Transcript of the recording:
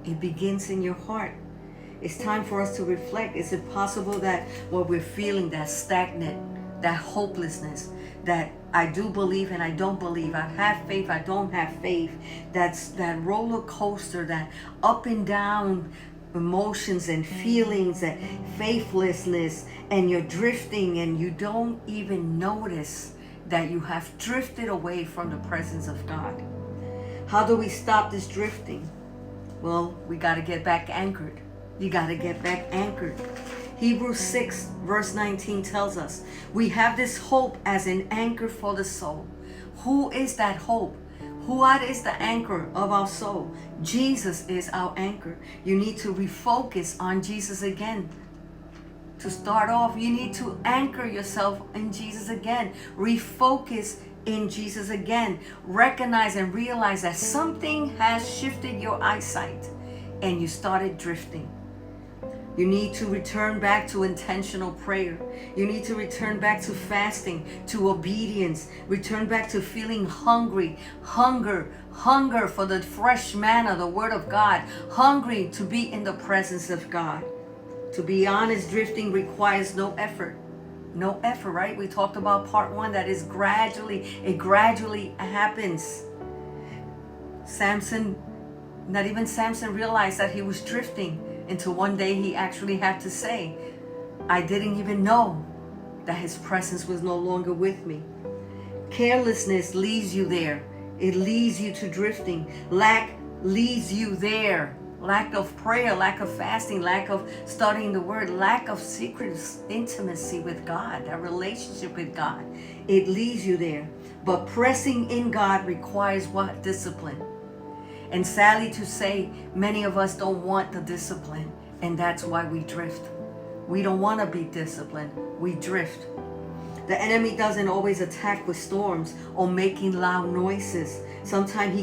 It begins in your heart. It's time for us to reflect. Is it possible that what we're feeling, that stagnant, that hopelessness, that I do believe and I don't believe, I have faith, I don't have faith, that's that roller coaster, that up and down emotions and feelings and faithlessness, and you're drifting and you don't even notice that you have drifted away from the presence of God? How do we stop this drifting? Well, we got to get back anchored. You got to get back anchored. Hebrews 6 verse 19 tells us, we have this hope as an anchor for the soul. Who is that hope? What is the anchor of our soul? Jesus is our anchor. You need to refocus on Jesus again. To start off, you need to anchor yourself in Jesus again. Refocus in Jesus again. Recognize and realize that something has shifted your eyesight and you started drifting. You need to return back to intentional prayer. You need to return back to fasting, to obedience. Return back to feeling hungry. Hunger for the fresh manna, the word of God. Hungry to be in the presence of God. To be honest, drifting requires no effort. No effort, right? We talked about part 1, that is it gradually happens. Not even Samson realized that he was drifting until one day he actually had to say, I didn't even know that his presence was no longer with me. Carelessness leads you there. It leads you to drifting. Lack leads you there. Lack of prayer, lack of fasting, lack of studying the word, lack of secret intimacy with God, that relationship with God. It leads you there. But pressing in God requires what? Discipline. And sadly to say, many of us don't want the discipline, and that's why we drift. We don't want to be disciplined. We drift. The enemy doesn't always attack with storms or making loud noises. Sometimes he